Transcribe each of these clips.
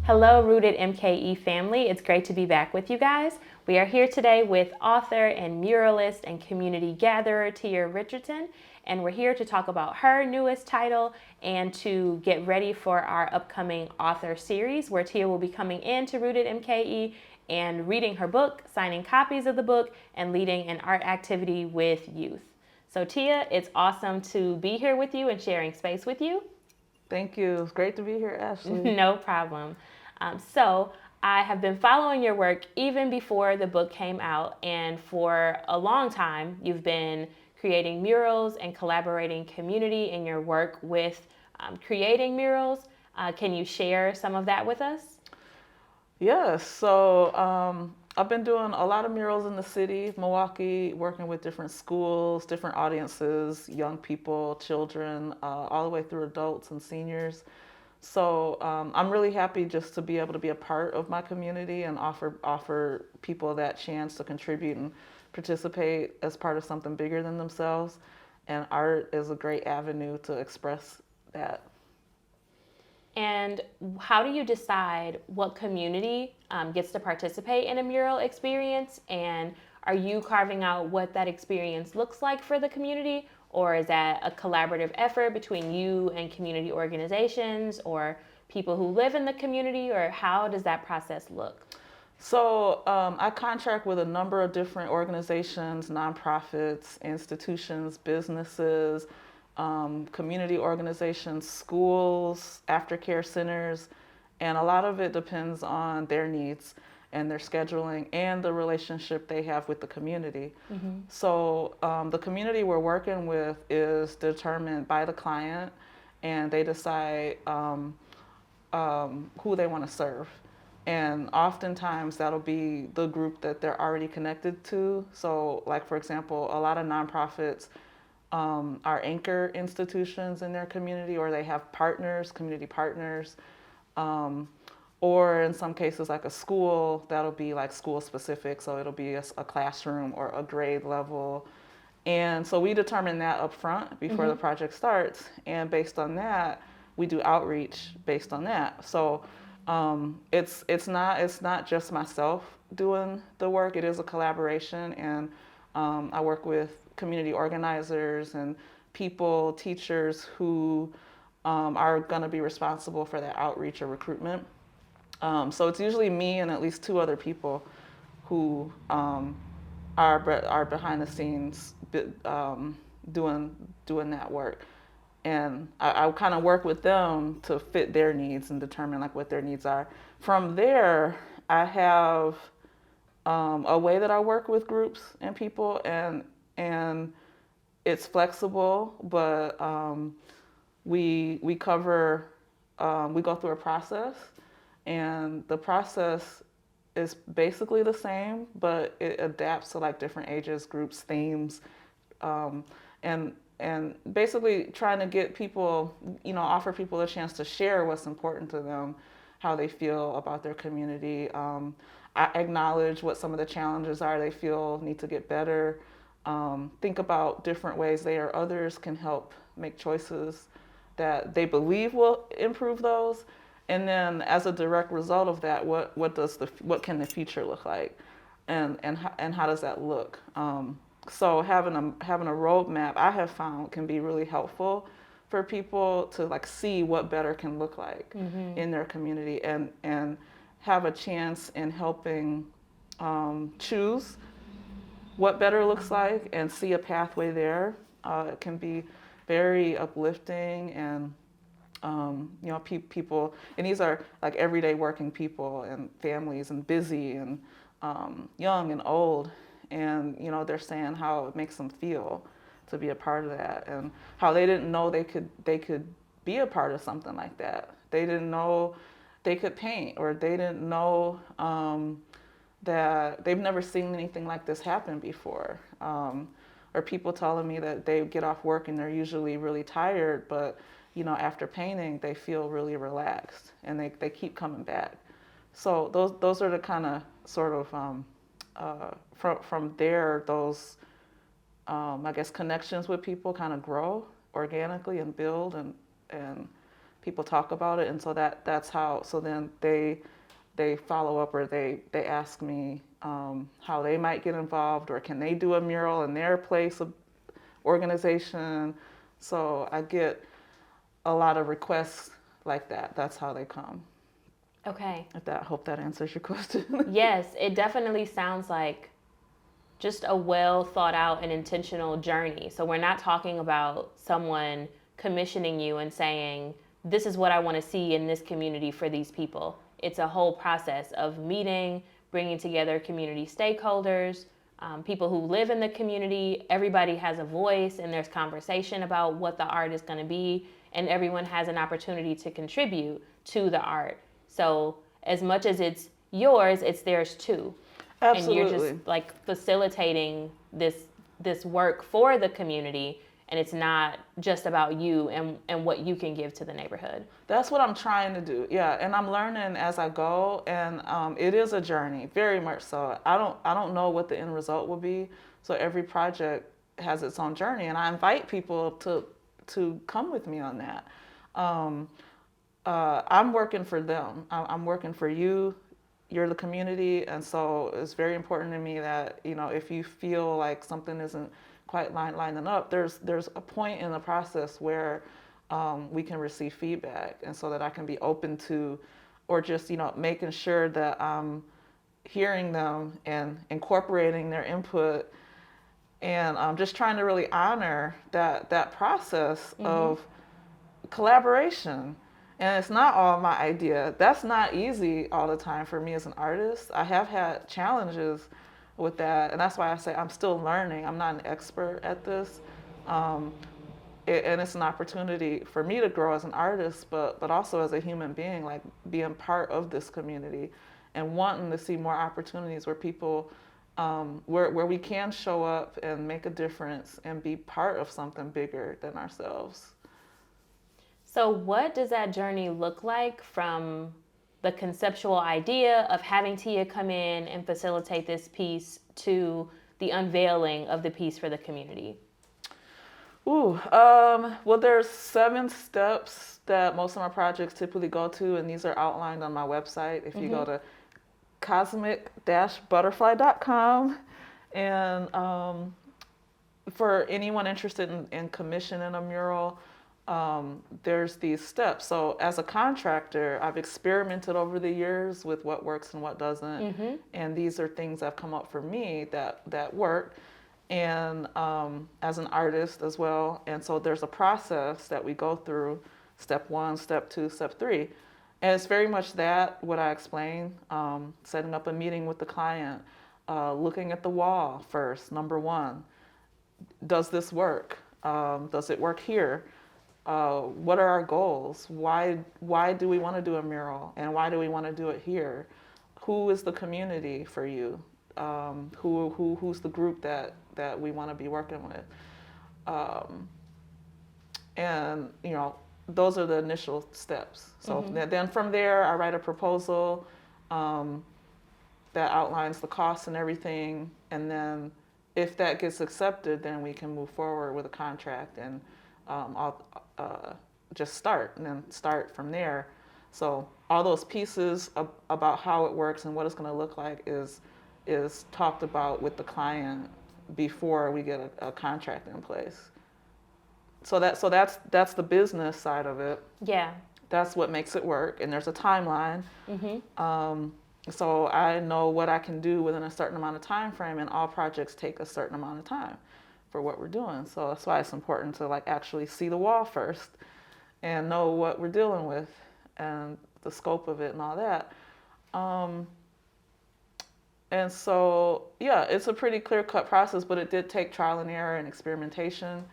Hello, Rooted MKE family. It's great to be back with you guys. We are here today with author and muralist and community gatherer Tia Richardson, and we're here to talk about her newest title and to get ready for our upcoming author series where Tia will be coming into Rooted MKE and reading her book, signing copies of the book, and leading an art activity with youth. So Tia, it's awesome to be here with you and sharing space with you. Thank you. It's great to be here, Ashley. No problem. So I have been following your work even before the book came out, and for a long time, you've been creating murals and collaborating community in your work with creating murals. Can you share some of that with us? Yes, so I've been doing a lot of murals in the city, Milwaukee, working with different schools, different audiences, young people, children, all the way through adults and seniors. So I'm really happy just to be able to be a part of my community and offer people that chance to contribute and participate as part of something bigger than themselves. And art is a great avenue to express that. And how do you decide what community gets to participate in a mural experience? And are you carving out what that experience looks like for the community? Or is that a collaborative effort between you and community organizations or people who live in the community? Or how does that process look? So I contract with a number of different organizations, nonprofits, institutions, businesses, community organizations, schools, aftercare centers, and a lot of it depends on their needs and their scheduling and the relationship they have with the community. So the community we're working with is determined by the client, and they decide who they want to serve. And oftentimes that'll be the group that they're already connected to. So, like for example, a lot of nonprofits are anchor institutions in their community, or they have partners, community partners. Or in some cases, like a school, that'll be like school specific. So it'll be a classroom or a grade level. And so we determine that up front before the project starts. And based on that, we do outreach based on that. So it's not just myself doing the work. It is a collaboration, and I work with community organizers and people, teachers who are going to be responsible for that outreach or recruitment. So it's usually me and at least two other people who are behind the scenes doing that work. And I kind of work with them to fit their needs and determine like what their needs are. From there, I have a way that I work with groups and people, and it's flexible, but we cover we go through a process, and the process is basically the same, but it adapts to like different ages, groups, themes, um, and and basically trying to get people, offer people a chance to share what's important to them, how they feel about their community. I acknowledge what some of the challenges are they feel need to get better. Think about different ways they or others can help make choices that they believe will improve those. And then, as a direct result of that, what can the future look like, and how does that look? So having a roadmap, I have found, can be really helpful for people to like see what better can look like in their community, and have a chance in helping choose what better looks like and see a pathway there. It can be very uplifting, and people, and these are like everyday working people and families and busy and young and old, and they're saying how it makes them feel to be a part of that, and how they didn't know they could be a part of something like that. They didn't know they could paint, or they didn't know that they've never seen anything like this happen before. Or people telling me that they get off work and they're usually really tired, but after painting, they feel really relaxed, and they keep coming back. So those are the kind of sort of from there, those I guess connections with people kind of grow organically and build, and people talk about it, and so that's how. So then they follow up, or they ask me how they might get involved, or can they do a mural in their place of organization. So I get a lot of requests like that. That's how they come. Okay. Hope that answers your question. Yes, it definitely sounds like just a well thought out and intentional journey. So we're not talking about someone commissioning you and saying, this is what I want to see in this community for these people. It's a whole process of meeting, bringing together community stakeholders, people who live in the community. Everybody has a voice, and there's conversation about what the art is going to be, and everyone has an opportunity to contribute to the art. So as much as it's yours, it's theirs too. Absolutely. And you're just like facilitating this work for the community, and it's not just about you and what you can give to the neighborhood. That's what I'm trying to do. Yeah, and I'm learning as I go, and it is a journey, very much so. I don't know what the end result will be. So every project has its own journey, and I invite people to come with me on that. I'm working for them. I'm working for you. You're the community, and so it's very important to me that, you know, if you feel like something isn't quite lining up, there's a point in the process where we can receive feedback, and so that I can be open to, or just, you know, making sure that I'm hearing them and incorporating their input, and just trying to really honor that process of collaboration. And it's not all my idea. That's not easy all the time for me as an artist. I have had challenges with that, and that's why I say I'm still learning. I'm not an expert at this, and it's an opportunity for me to grow as an artist, but also as a human being, like being part of this community, and wanting to see more opportunities where people, where we can show up and make a difference and be part of something bigger than ourselves. So what does that journey look like from the conceptual idea of having Tia come in and facilitate this piece to the unveiling of the piece for the community? Well, there's 7 steps that most of my projects typically go to, and these are outlined on my website. If you go to cosmic-butterfly.com, and for anyone interested in commissioning a mural, there's these steps. So as a contractor, I've experimented over the years with what works and what doesn't, and these are things that have come up for me that work, and as an artist as well. And so there's a process that we go through: step 1, step 2, step 3, and it's very much that what I explained. Setting up a meeting with the client, looking at the wall first. Number 1, does this work? Does it work here? What are our goals? Why do we want to do a mural, and why do we want to do it here? Who is the community for you? Who's the group that we want to be working with? And you know, those are the initial steps. So then from there, I write a proposal that outlines the costs and everything, and then if that gets accepted, then we can move forward with a contract, and I'll just start, and then start from there. So all those pieces about how it works and what it's going to look like is talked about with the client before we get a contract in place. So that's the business side of it. Yeah. That's what makes it work, and there's a timeline. So I know what I can do within a certain amount of time frame, and all projects take a certain amount of time for what we're doing. So that's why it's important to like actually see the wall first and know what we're dealing with and the scope of it and all that. And so, yeah, it's a pretty clear-cut process, but it did take trial and error and experimentation.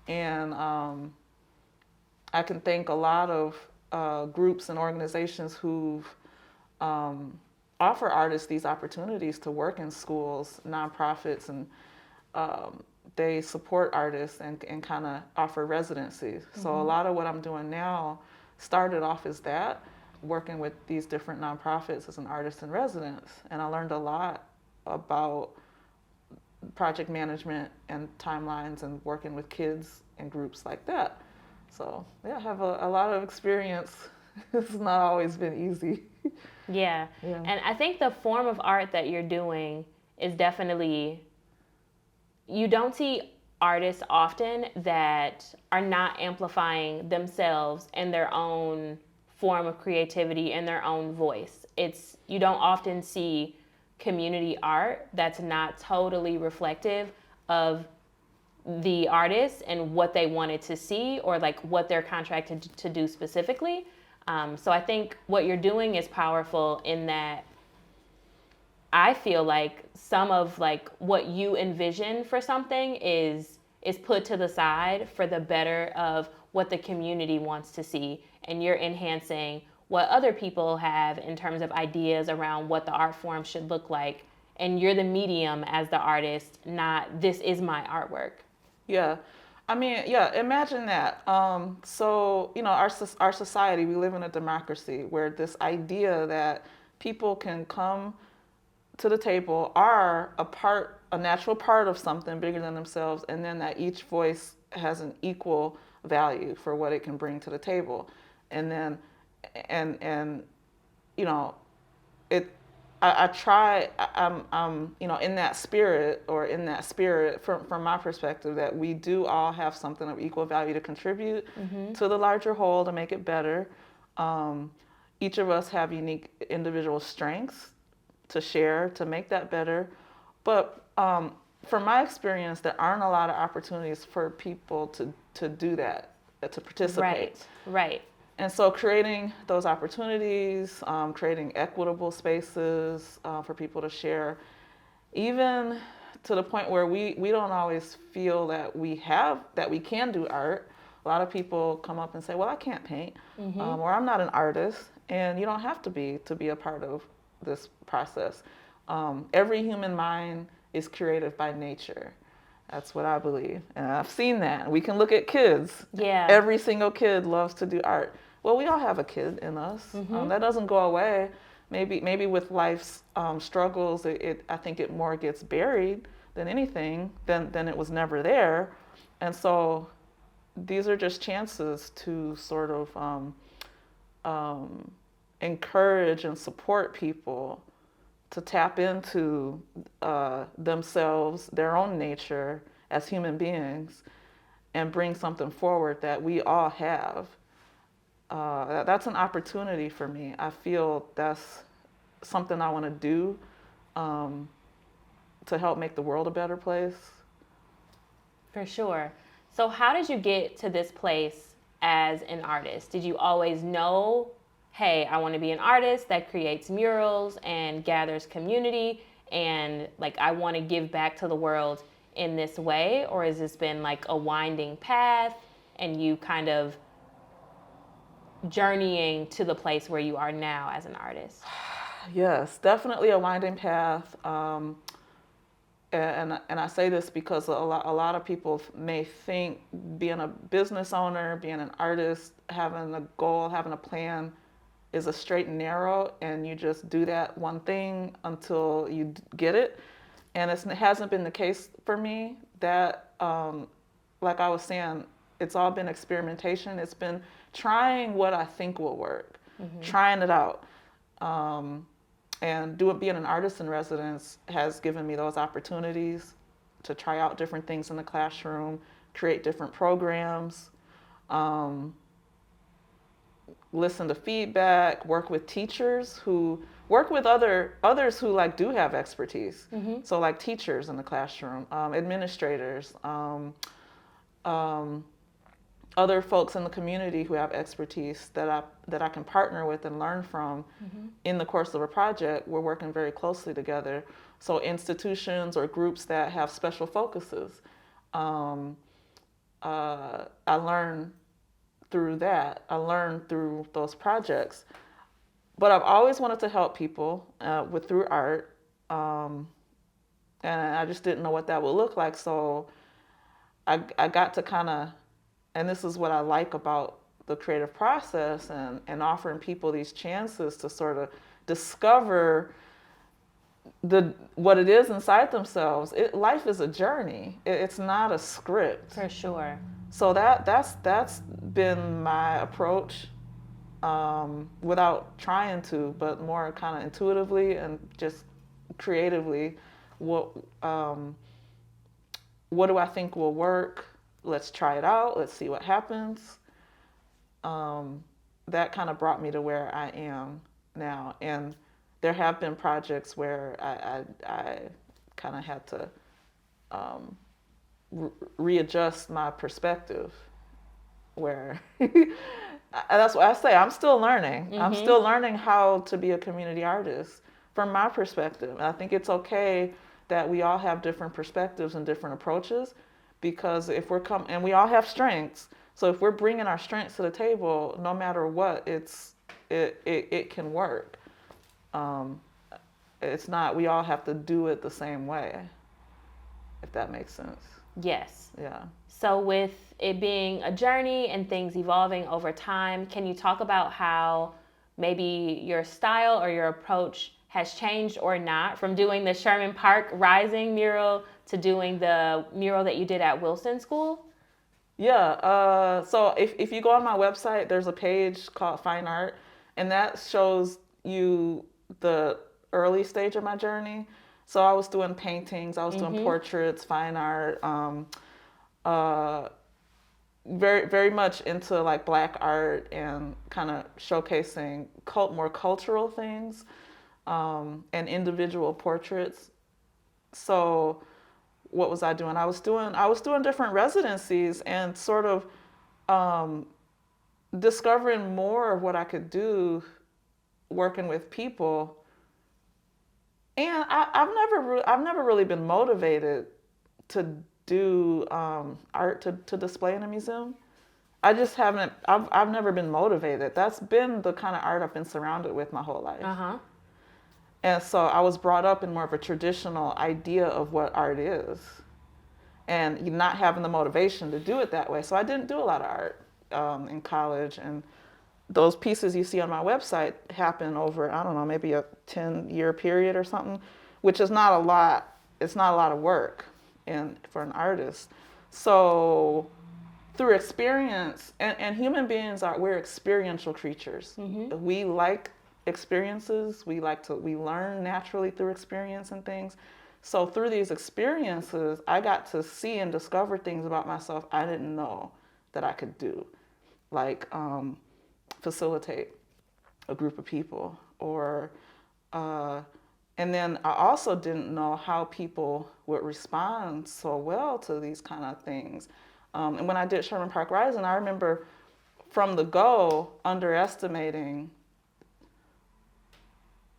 And I can thank a lot of groups and organizations who've offer artists these opportunities to work in schools, nonprofits, and they support artists and kind of offer residencies. So a lot of what I'm doing now started off as that, working with these different nonprofits as an artist in residence. And I learned a lot about project management and timelines and working with kids and groups like that. So yeah, I have a lot of experience. It's not always been easy. Yeah. Yeah. And I think the form of art that you're doing is definitely, you don't see artists often that are not amplifying themselves and their own form of creativity and their own voice. You don't often see community art that's not totally reflective of the artist and what they wanted to see or like what they're contracted to do specifically. So I think what you're doing is powerful in that I feel like some of like what you envision for something is put to the side for the better of what the community wants to see, and you're enhancing what other people have in terms of ideas around what the art form should look like, and you're the medium as the artist, not this is my artwork. Yeah. I mean, yeah, imagine that. So, our society, we live in a democracy where this idea that people can come to the table are a natural part of something bigger than themselves, and then that each voice has an equal value for what it can bring to the table. And then, and you know, it I try I'm in that spirit from my perspective that we do all have something of equal value to contribute to the larger whole to make it better. Each of us have unique individual strengths to share to make that better, but from my experience there aren't a lot of opportunities for people to do that, to participate. Right. And so creating those opportunities, creating equitable spaces for people to share, even to the point where we don't always feel that we can do art. A lot of people come up and say, well, I can't paint, or I'm not an artist, and you don't have to be a part of this process. Every human mind is creative by nature. That's what I believe. And I've seen that. We can look at kids. Yeah. Every single kid loves to do art. Well, we all have a kid in us. That doesn't go away. Maybe with life's struggles, I think it more gets buried than anything, than it was never there. And so these are just chances to sort of encourage and support people to tap into themselves, their own nature as human beings, and bring something forward that we all have. That's an opportunity for me. I feel that's something I want to do to help make the world a better place. For sure. So how did you get to this place as an artist? Did you always know, hey, I want to be an artist that creates murals and gathers community, and like I want to give back to the world in this way? Or has this been like a winding path and you kind of journeying to the place where you are now as an artist? Yes, definitely a winding path. And I say this because a lot of people may think being a business owner, being an artist, having a goal, having a plan is a straight and narrow, and you just do that one thing until you get it. And it hasn't been the case for me. That, like I was saying, it's all been experimentation. It's been trying what I think will work, trying it out. And being an artist in residence has given me those opportunities to try out different things in the classroom, create different programs, listen to feedback, work with teachers who work with others who like do have expertise. So like teachers in the classroom, administrators, other folks in the community who have expertise that I can partner with and learn from in the course of a project. We're working very closely together. So institutions or groups that have special focuses, I learn through that. I learn through those projects. But I've always wanted to help people through art, and I just didn't know what that would look like. So I got to kind of, and this is what I like about the creative process and offering people these chances to sort of discover what it is inside themselves. Life is a journey. It's not a script. For sure. So that's been my approach, without trying to, but more kind of intuitively and just creatively. What um, what do I think will work? Let's try it out. Let's see what happens. Um, that kind of brought me to where I am now. And there have been projects where I kind of had to readjust my perspective, where that's what I say. I'm still learning. I'm still learning how to be a community artist from my perspective. And I think it's okay that we all have different perspectives and different approaches, because if we're and we all have strengths. So if we're bringing our strengths to the table, no matter what, it can work. Um, it's not, we all have to do it the same way, if that makes sense. Yes. Yeah. So with it being a journey and things evolving over time, can you talk about how maybe your style or your approach has changed or not from doing the Sherman Park Rising mural to doing the mural that you did at Wilson School? Yeah. So if you go on my website, there's a page called Fine Art, and that shows you the early stage of my journey. So I was doing paintings, I was doing portraits, fine art, uh, very much into like black art and kind of showcasing more cultural things, and individual portraits. So what was I doing? I was doing different residencies and sort of discovering more of what I could do working with people. And I've never really been motivated to do art to display in a museum. I just haven't. I've never been motivated. That's been the kind of art I've been surrounded with my whole life. Uh-huh. And so I was brought up in more of a traditional idea of what art is, and not having the motivation to do it that way. So I didn't do a lot of art in college, and those pieces you see on my website happen over, I don't know, maybe a 10-year period or something, which is not a lot. It's not a lot of work for an artist. So through experience, and human beings we're experiential creatures. We like experiences. We learn naturally through experience and things. So through these experiences, I got to see and discover things about myself I didn't know that I could do, like facilitate a group of people, or and then I also didn't know how people would respond so well to these kind of things. And when I did Sherman Park Rising, I remember from the go underestimating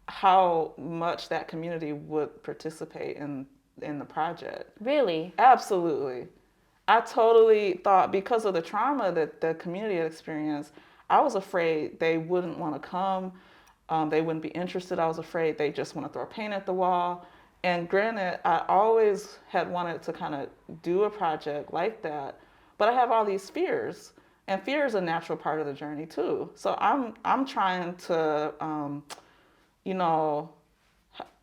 how much that community would participate in the project. Really? Absolutely. I totally thought, because of the trauma that the community had experienced, I was afraid they wouldn't want to come. They wouldn't be interested. I was afraid they just want to throw paint at the wall. And granted, I always had wanted to kind of do a project like that, but I have all these fears, and fear is a natural part of the journey too. So I'm trying to, you know,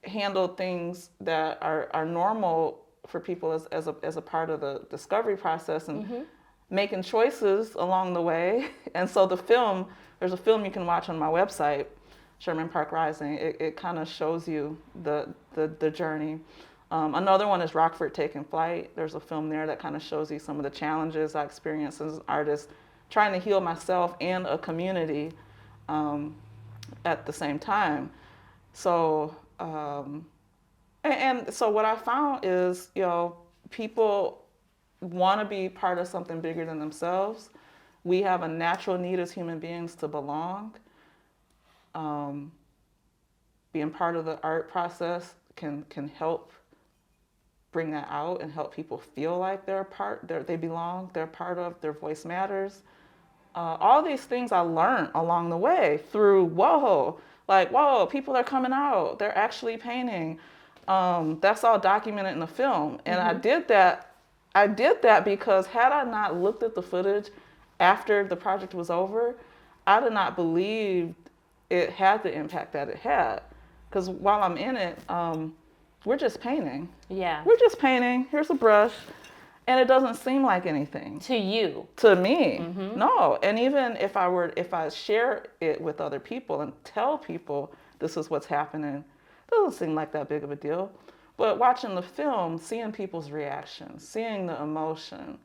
handle things that are normal for people as a part of the discovery process, and making choices along the way. And so there's a film you can watch on my website, Sherman Park Rising. It kind of shows you the journey. Another one is Rockford Taking Flight. There's a film there that kind of shows you some of the challenges I experienced as an artist, trying to heal myself and a community at the same time. So, and so what I found is, people want to be part of something bigger than themselves. We have a natural need as human beings to belong. Being part of the art process can help bring that out and help people feel like they belong, they're part of, their voice matters. All these things I learned along the way through whoa, people are coming out, they're actually painting. That's all documented in the film. And I did that because had I not looked at the footage after the project was over, I did not believe it had the impact that it had. Because while I'm in it, we're just painting. Yeah. We're just painting. Here's a brush. And it doesn't seem like anything. To you. To me, no. And even if I share it with other people and tell people this is what's happening, it doesn't seem like that big of a deal. But watching the film, seeing people's reactions, seeing the emotion,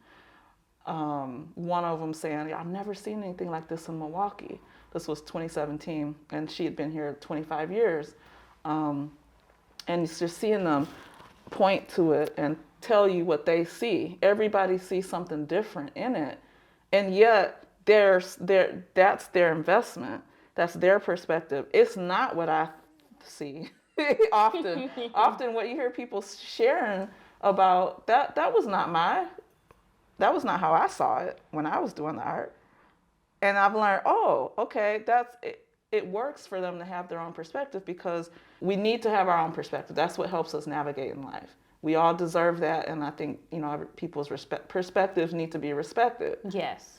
one of them saying, I've never seen anything like this in Milwaukee. This was 2017, and she had been here 25 years. And it's just seeing them point to it and tell you what they see. Everybody sees something different in it. And yet that's their investment. That's their perspective. It's not what I see. Often what you hear people sharing about that was not how I saw it when I was doing the art. And I've learned, oh, okay, that's it. It works for them to have their own perspective because we need to have our own perspective. That's what helps us navigate in life. We all deserve that, and I think people's perspectives need to be respected. Yes.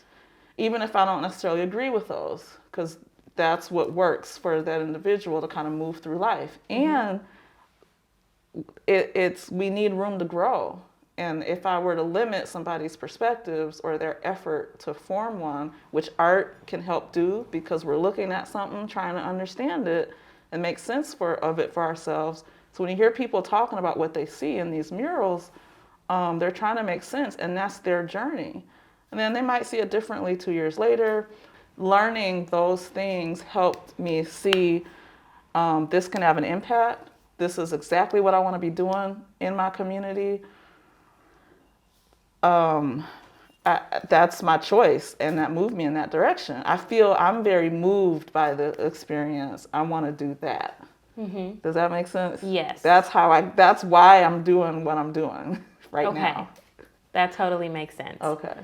Even if I don't necessarily agree with those, because that's what works for that individual to kind of move through life. And we need room to grow. And if I were to limit somebody's perspectives or their effort to form one, which art can help do because we're looking at something, trying to understand it and make sense of it for ourselves. So when you hear people talking about what they see in these murals, they're trying to make sense, and that's their journey. And then they might see it differently 2 years later. Learning those things helped me see this can have an impact. This is exactly what I want to be doing in my community. That's my choice, and that moved me in that direction. I feel I'm very moved by the experience. I want to do that. Does that make sense? Yes. That's why I'm doing what I'm doing right now. That totally makes sense. Okay.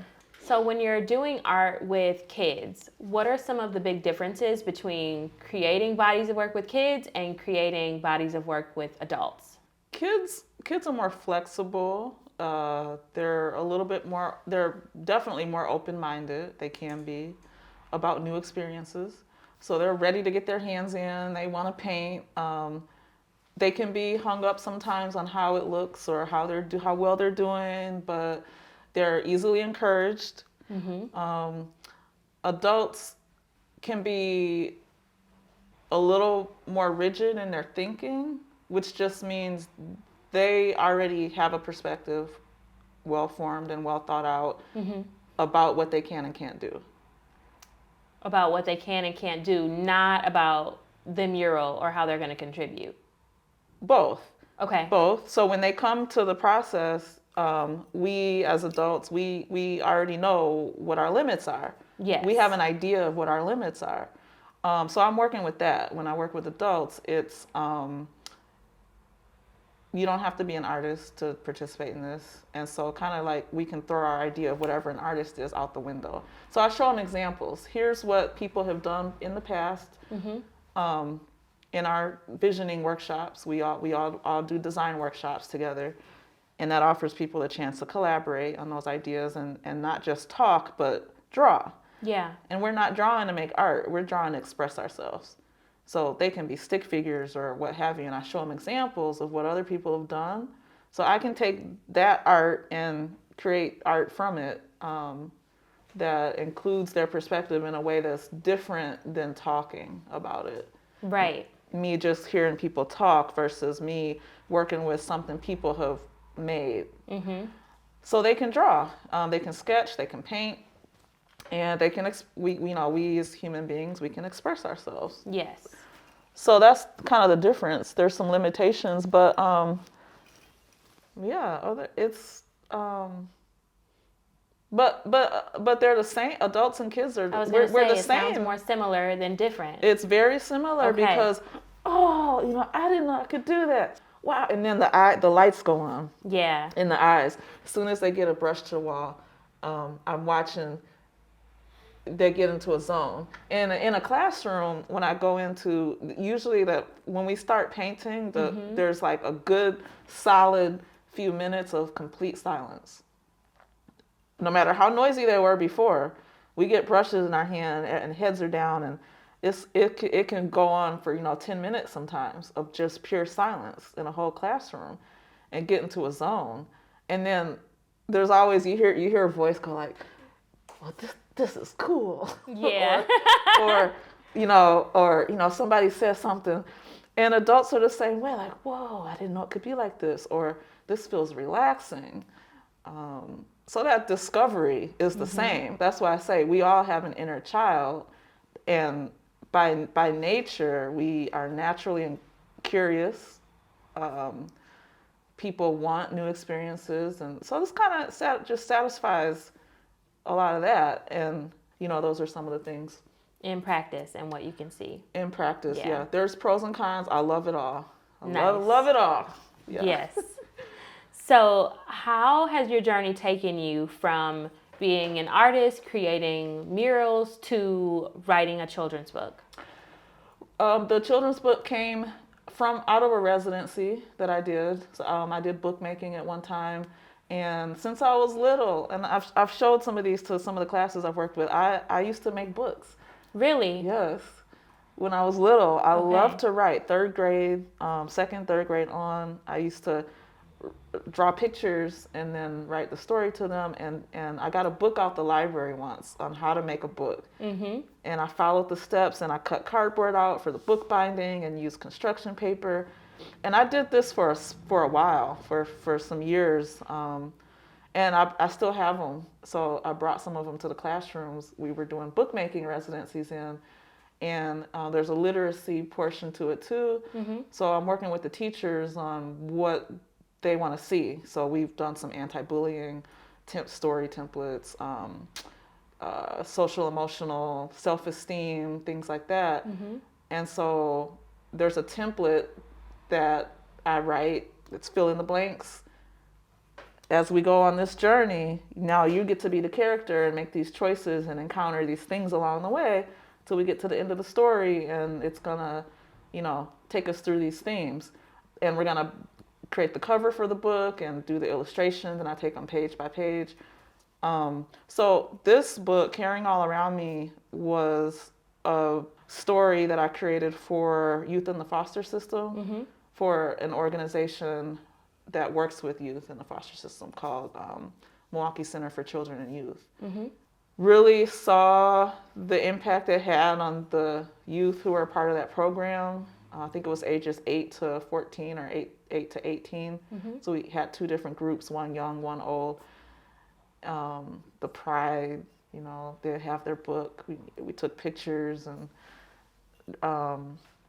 So when you're doing art with kids, what are some of the big differences between creating bodies of work with kids and creating bodies of work with adults? Kids are more flexible. They're definitely more open-minded. They can be about new experiences. So they're ready to get their hands in. They want to paint. They can be hung up sometimes on how it looks or how well they're doing, but they're easily encouraged. Adults can be a little more rigid in their thinking, which just means they already have a perspective well formed and well thought out about what they can and can't do. About what they can and can't do, not about the mural or how they're going to contribute. Both. Okay. Both. So when they come to the process, we as adults, we already know what our limits are. Yes. We have an idea of what our limits are. So I'm working with that. When I work with adults, it's you don't have to be an artist to participate in this. And so kind of like we can throw our idea of whatever an artist is out the window. So I show them examples. Here's what people have done in the past. In our visioning workshops, we all do design workshops together. And that offers people a chance to collaborate on those ideas and not just talk, but draw. Yeah. And we're not drawing to make art. We're drawing to express ourselves. So they can be stick figures or what have you, and I show them examples of what other people have done. So I can take that art and create art from it that includes their perspective in a way that's different than talking about it. Right. Me just hearing people talk versus me working with something people have made. So they can draw, they can sketch, they can paint, and they can we as human beings, we can express ourselves. Yes. So that's kind of the difference. There's some limitations, but it's but they're the same. Adults and kids are. We're the same. It sounds more similar than different. It's very similar because I didn't know I could do that. Wow! And then the lights go on. Yeah. In the eyes. As soon as they get a brush to the wall, I'm watching. They get into a zone. And in a classroom, when I go into, usually when we start painting, there's like a good solid few minutes of complete silence. No matter how noisy they were before, we get brushes in our hand and heads are down, and it can go on for 10 minutes sometimes of just pure silence in a whole classroom and get into a zone. And then there's always you hear a voice go like, well, this is cool. Yeah. or somebody says something, and adults are the same way, like, whoa, I didn't know it could be like this, or this feels relaxing. So that discovery is the same. That's why I say we all have an inner child, and by nature we are naturally curious. People want new experiences, and so this kind of just satisfies a lot of that. And those are some of the things In practice and what you can see. in practice. Yeah. Yeah, there's pros and cons. I love it all. I Nice. love it all. Yeah. Yes. So, how has your journey taken you from being an artist, creating murals, to writing a children's book? The children's book came from out of a residency that I did. So, I did bookmaking at one time, and since I was little, and I've showed some of these to some of the classes I've worked with. I used to make books. Really? Yes. When I was little, I Okay. loved to write. Third grade, second, third grade on, I used to draw pictures and then write the story to them. And I got a book out the library once on how to make a book. Mm-hmm. And I followed the steps, and I cut cardboard out for the book binding and used construction paper. And I did this for a while, for some years. And I still have them. So I brought some of them to the classrooms we were doing bookmaking residencies in. And there's a literacy portion to it too. Mm-hmm. So I'm working with the teachers on what they want to see. So we've done some anti-bullying story templates, social, emotional, self-esteem, things like that. Mm-hmm. And so there's a template that I write. It's fill in the blanks. As we go on this journey, now you get to be the character and make these choices and encounter these things along the way till we get to the end of the story, and it's gonna, take us through these themes. And we're gonna create the cover for the book and do the illustrations, and I take them page by page. So this book, Caring All Around Me, was a story that I created for youth in the foster system, for an organization that works with youth in the foster system called Milwaukee Center for Children and Youth. Mm-hmm. Really saw the impact it had on the youth who were a part of that program. I think it was ages 8 to 14 or 8 to 18. Mm-hmm. So we had two different groups, one young, one old. The Pride, they have their book. We took pictures, and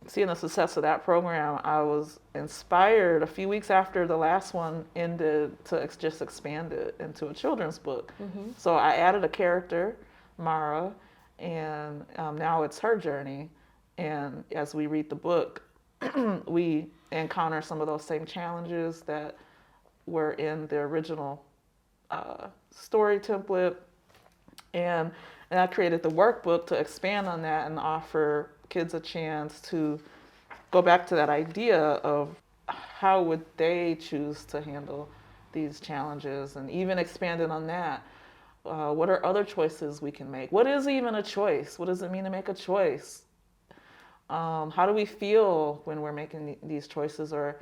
seeing the success of that program, I was inspired a few weeks after the last one ended to just expand it into a children's book. Mm-hmm. So I added a character, Mara, and now it's her journey. And as we read the book, we encounter some of those same challenges that were in the original story template. And I created the workbook to expand on that and offer kids a chance to go back to that idea of how would they choose to handle these challenges, and even expanded on that. What are other choices we can make? What is even a choice? What does it mean to make a choice? How do we feel when we're making these choices? Or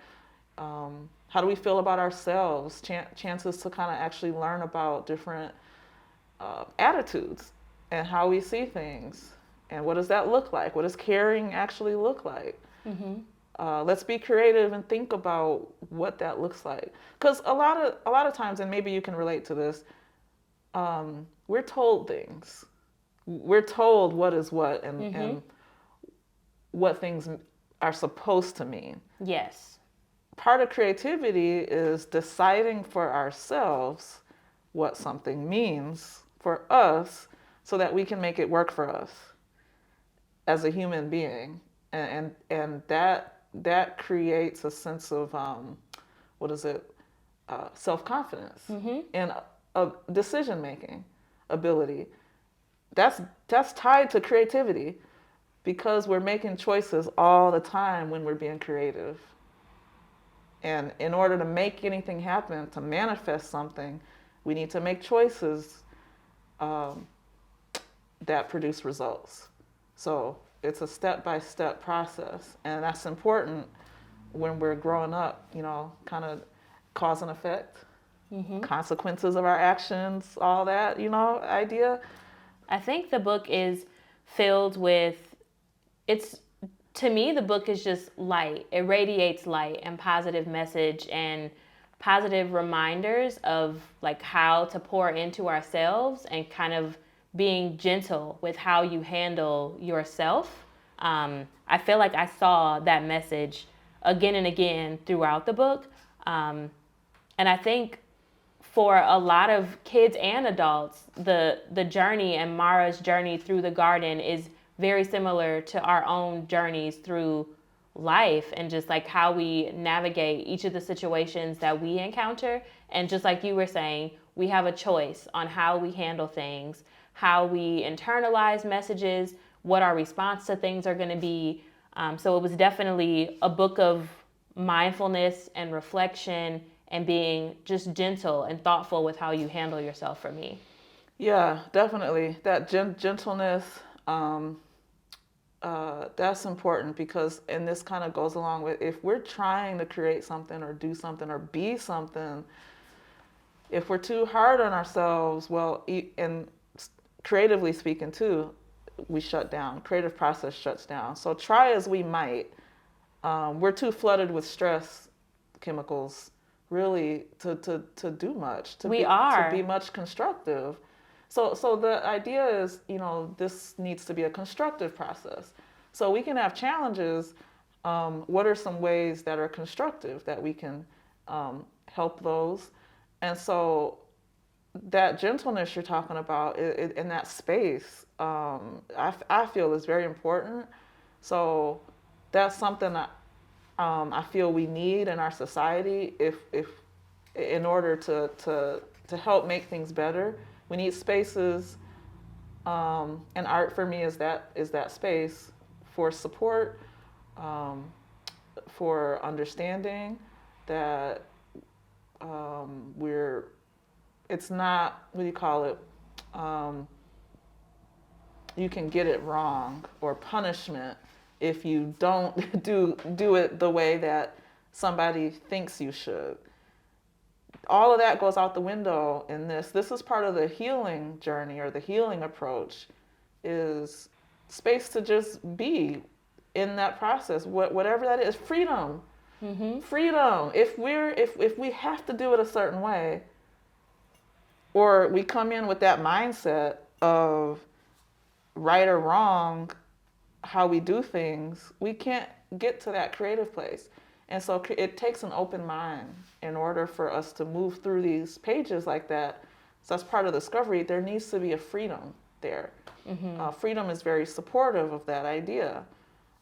how do we feel about ourselves? Chances to kind of actually learn about different attitudes and how we see things. And what does that look like? What does caring actually look like? Mm-hmm. Let's be creative and think about what that looks like. Because a lot of times, and maybe you can relate to this, we're told things. We're told what is what, and what things are supposed to mean. Yes. Part of creativity is deciding for ourselves what something means for us so that we can make it work for us as a human being. And that creates a sense of self-confidence and a decision-making ability. That's tied to creativity, because we're making choices all the time when we're being creative. And in order to make anything happen, to manifest something, we need to make choices that produce results. So it's a step-by-step process, and that's important when we're growing up, kind of cause and effect. consequences of our actions, all that, idea. I think the book is filled with, it's, to me, the book is just light. It radiates light and positive message and positive reminders of like how to pour into ourselves and kind of being gentle with how you handle yourself. I feel like I saw that message again and again throughout the book. And I think for a lot of kids and adults, the journey and Mara's journey through the garden is very similar to our own journeys through life and just like how we navigate each of the situations that we encounter. And just like you were saying, we have a choice on how we handle things, how we internalize messages, what our response to things are going to be. So it was definitely a book of mindfulness and reflection and being just gentle and thoughtful with how you handle yourself for me. Yeah, definitely. That gentleness, that's important because, and this kind of goes along with, if we're trying to create something or do something or be something, if we're too hard on ourselves, well, and creatively speaking too, we shut down. Creative process shuts down. So try as we might, we're too flooded with stress chemicals really to do much, to be much constructive. So the idea is, this needs to be a constructive process. So we can have challenges. What are some ways that are constructive that we can help those? And so that gentleness you're talking about in that space, I feel is very important. So that's something that I feel we need in our society if in order to help make things better. We need spaces, and art for me is that space for support, for understanding that it's not, what do you call it? You can get it wrong, or punishment if you don't do it the way that somebody thinks you should. All of that goes out the window in this. This is part of the healing journey, or the healing approach, is space to just be in that process, whatever that is. Freedom. Freedom. If we have to do it a certain way, or we come in with that mindset of right or wrong, how we do things, we can't get to that creative place. And so it takes an open mind in order for us to move through these pages like that. So that's part of discovery. There needs to be a freedom there. Freedom is very supportive of that idea.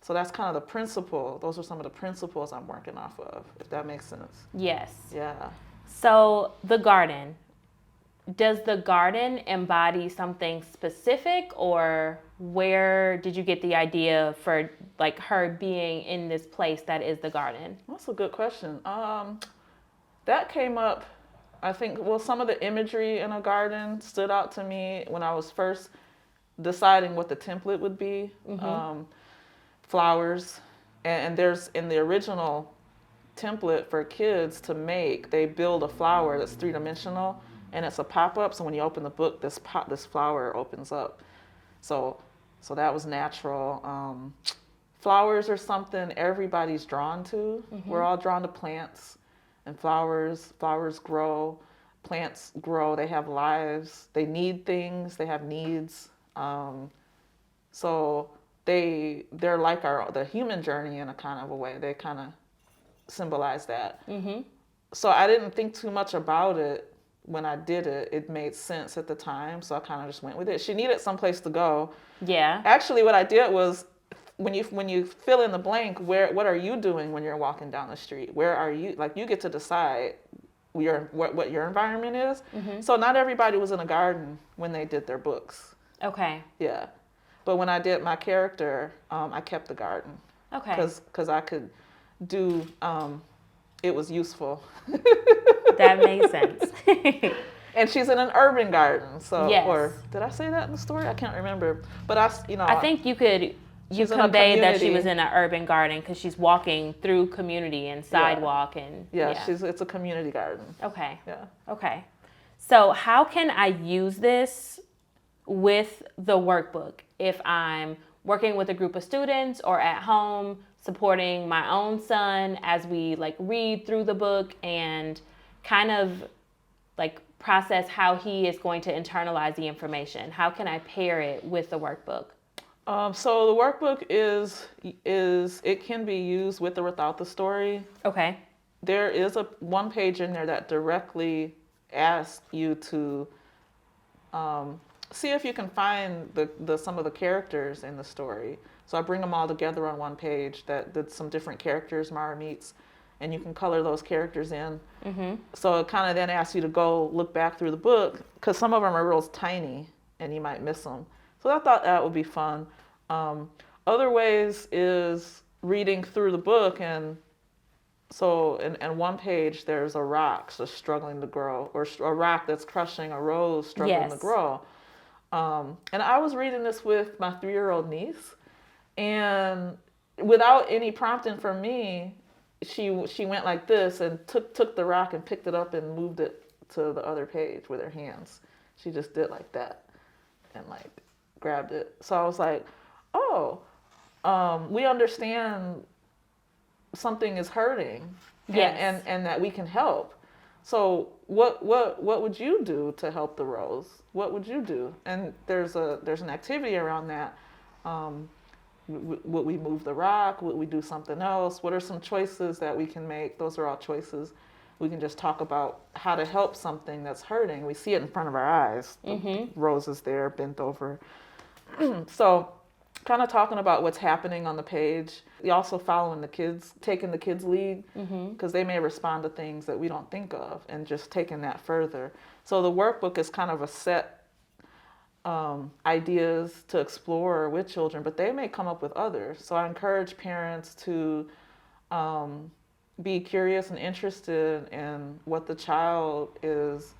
So that's kind of the principle. Those are some of the principles I'm working off of, if that makes sense. Yes. Yeah. So the garden. Does the garden embody something specific, or where did you get the idea for like her being in this place that is the garden? That's a good question. That came up, I think, well, some of the imagery in a garden stood out to me when I was first deciding what the template would be. Flowers, and there's, in the original template for kids to make, they build a flower that's three-dimensional, and it's a pop-up. So when you open the book, this flower opens up. So that was natural. Flowers are something everybody's drawn to. We're all drawn to plants and flowers. Flowers grow, plants grow. They have lives. They need things. They have needs. So they're like the human journey in a kind of a way. They kind of symbolize that. So I didn't think too much about it. When I did it, it made sense at the time, so I kind of just went with it. She needed someplace to go. Yeah. Actually, what I did was, when you fill in the blank, what are you doing when you're walking down the street? Where are you? Like, you get to decide what your environment is. So not everybody was in a garden when they did their books. Okay. Yeah, but when I did my character, I kept the garden. Okay. Because I could do. It was useful. That makes sense. And she's in an urban garden, so yes. Or did I say that in the story? I can't remember. But I think you could You She's in a conveyed that she was community. in an urban garden because she's walking through community and sidewalk and Yeah, it's a community garden. Okay. Yeah. Okay. So how can I use this with the workbook if I'm working with a group of students or at home supporting my own son as we like read through the book and kind of like process how he is going to internalize the information? How can I pair it with the workbook? So the workbook is it can be used with or without the story. Okay. There is a one page in there that directly asks you to see if you can find the some of the characters in the story. So I bring them all together on one page that some different characters Mara meets, and you can color those characters in. Mm-hmm. So it kind of then asks you to go look back through the book because some of them are real tiny and you might miss them. So I thought that would be fun. Other ways is reading through the book, and so in one page there's a rock just struggling to grow, or a rock that's crushing a rose struggling to Yes. grow. And I was reading this with my 3-year-old niece, and without any prompting from me, she went like this and took the rock and picked it up and moved it to the other page with her hands. She just did like that and like grabbed it. So I was like, oh, we understand something is hurting, Yes. and that we can help. So what would you do to help the rose? What would you do? And there's an activity around that. Would we move the rock? Would we do something else? What are some choices that we can make? Those are all choices. We can just talk about how to help something that's hurting. We see it in front of our eyes. The rose is there, bent over. So kind of talking about what's happening on the page. You also following the kids, taking the kids' lead, because they may respond to things that we don't think of, and just taking that further. So the workbook is kind of a set ideas to explore with children, but they may come up with others. So I encourage parents to be curious and interested in what the child is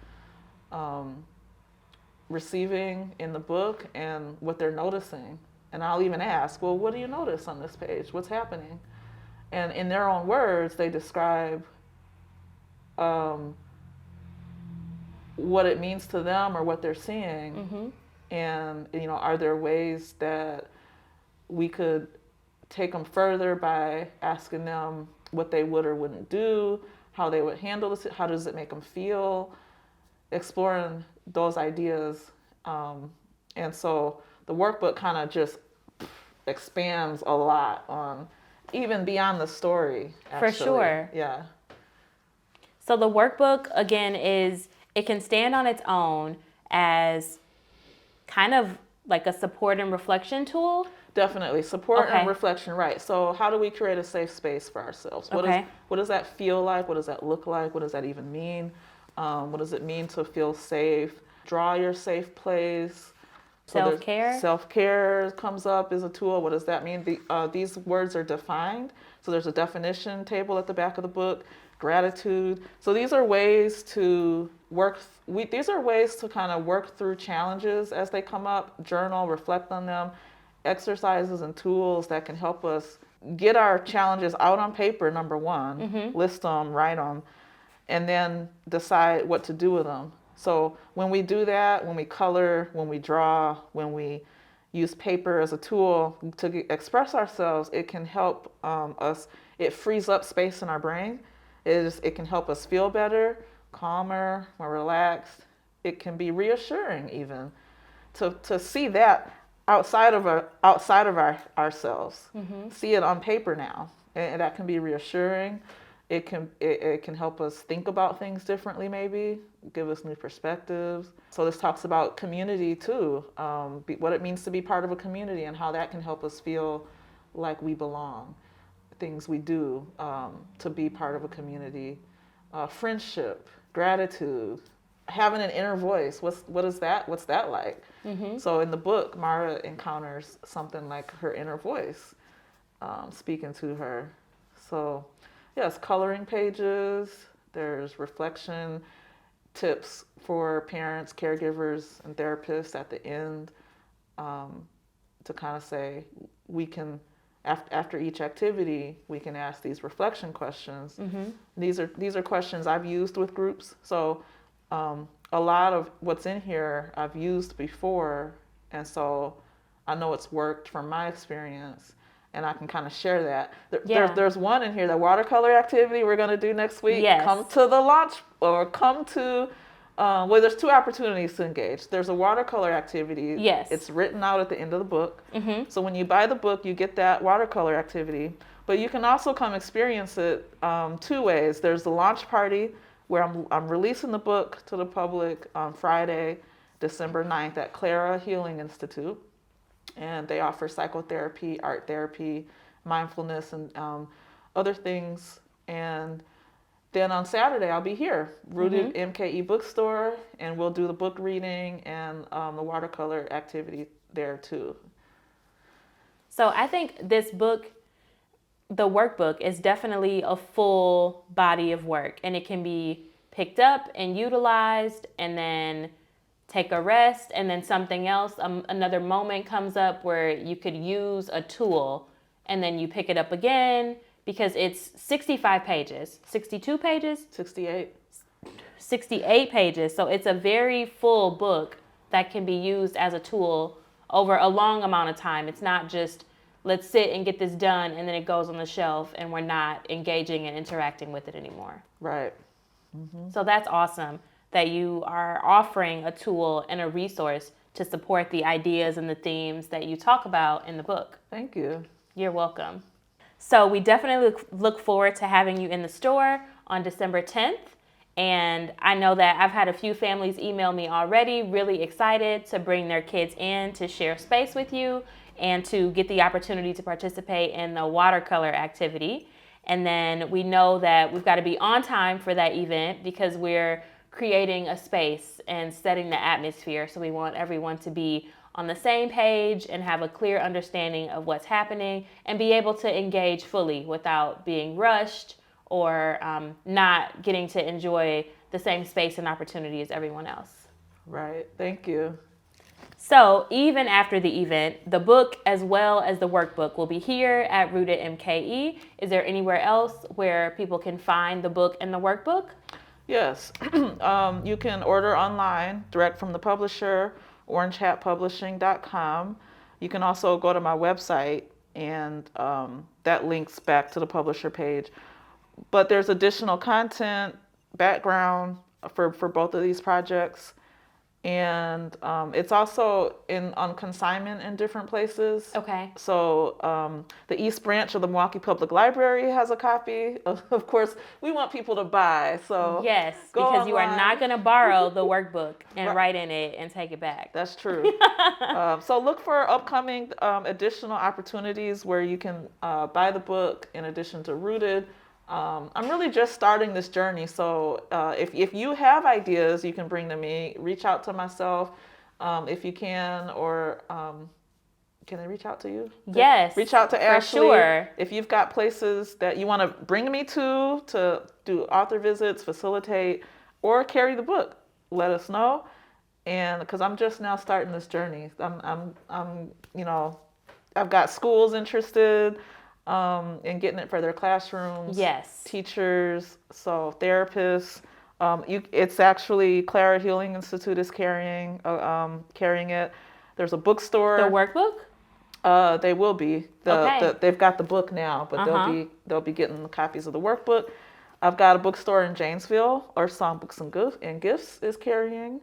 receiving in the book and what they're noticing. And I'll even ask, well, what do you notice on this page? What's happening? And in their own words, they describe what it means to them or what they're seeing. And, are there ways that we could take them further by asking them what they would or wouldn't do, how they would handle this, how does it make them feel, exploring those ideas. And so the workbook kind of just expands a lot on even beyond the story, actually. For sure. Yeah. So the workbook, again, it can stand on its own as kind of like a support and reflection tool. Definitely. Support Okay. and reflection, right. So how do we create a safe space for ourselves? Okay. What does that feel like? What does that look like? What does that even mean? What does it mean to feel safe? Draw your safe place. Self-care. Self-care comes up as a tool. What does that mean? These words are defined. So there's a definition table at the back of the book. Gratitude. So these are ways to these are ways to kind of work through challenges as they come up, journal, reflect on them, exercises and tools that can help us get our challenges out on paper, number one, list them, write them, and then decide what to do with them. So when we do that, when we color, when we draw, when we use paper as a tool to express ourselves, it can help us. It frees up space in our brain. It can help us feel better, calmer, more relaxed. It can be reassuring even to see that outside of ourselves. See it on paper now, and that can be reassuring. It can help us think about things differently, maybe give us new perspectives. So this talks about community too, what it means to be part of a community and how that can help us feel like we belong. Things we do to be part of a community, friendship, gratitude, having an inner voice. What is that? What's that like? So in the book, Mara encounters something like her inner voice speaking to her. So yes, coloring pages. There's reflection tips for parents, caregivers, and therapists at the end. to kind of say we can, after each activity, we can ask these reflection questions. These are questions I've used with groups. So a lot of what's in here I've used before, and so I know it's worked from my experience, and I can kind of share that. There's one in here, the watercolor activity we're going to do next week. Yes. Come to the launch, or come to, well, there's two opportunities to engage. There's a watercolor activity. Yes. It's written out at the end of the book. So when you buy the book, you get that watercolor activity. But you can also come experience it two ways. There's the launch party, where I'm releasing the book to the public on Friday, December 9th at Clara Healing Institute. And they offer psychotherapy, art therapy, mindfulness, and other things. And then on Saturday, I'll be here, Rooted MKE bookstore, and we'll do the book reading and the watercolor activity there too. So I think this book, the workbook, is definitely a full body of work, and it can be picked up and utilized, and then take a rest, and then something else, another moment comes up where you could use a tool, and then you pick it up again, because it's 65 pages, 62 pages, 68 pages. So it's a very full book that can be used as a tool over a long amount of time. It's not just let's sit and get this done and then it goes on the shelf and we're not engaging and interacting with it anymore. Right. So that's awesome that you are offering a tool and a resource to support the ideas and the themes that you talk about in the book. Thank you. You're welcome. So we definitely look forward to having you in the store on December 10th. And I know that I've had a few families email me already, really excited to bring their kids in to share space with you and to get the opportunity to participate in the watercolor activity. And then we know that we've got to be on time for that event because we're creating a space and setting the atmosphere. So we want everyone to be on the same page and have a clear understanding of what's happening and be able to engage fully without being rushed or not getting to enjoy the same space and opportunity as everyone else. Right. Thank you. So even after the event, the book as well as the workbook will be here at Rooted MKE. Is there anywhere else where people can find the book and the workbook? Yes. You can order online, direct from the publisher, orangehatpublishing.com. You can also go to my website, and that links back to the publisher page. But there's additional content, background for both of these projects. And it's also on consignment in different places. Okay. So the East Branch of the Milwaukee Public Library has a copy. Of course, we want people to buy. So yes, because you are not going to borrow the workbook and write in it and take it back. That's true. So look for upcoming additional opportunities where you can buy the book in addition to Rooted. I'm really just starting this journey, so if you have ideas, you can bring to me. Reach out to myself if you can, or can I reach out to you? Yes. Reach out to Ashley. For sure. If you've got places that you want to bring me to do author visits, facilitate, or carry the book, let us know. And because I'm just now starting this journey, I've got schools interested. And getting it for their classrooms, yes, teachers, so therapists. It's actually Clara Healing Institute is carrying it. There's a bookstore. The workbook? They will be. They've got the book now, but they'll be getting copies of the workbook. I've got a bookstore in Janesville, or Songbooks and Gifts is carrying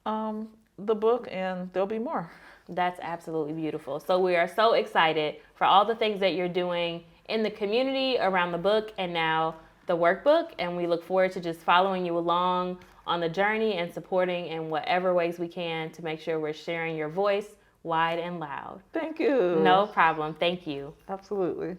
the book, and there'll be more. That's absolutely beautiful. So we are so excited for all the things that you're doing in the community around the book and now the workbook. And we look forward to just following you along on the journey and supporting in whatever ways we can to make sure we're sharing your voice wide and loud. Thank you. No problem. Thank you. Absolutely.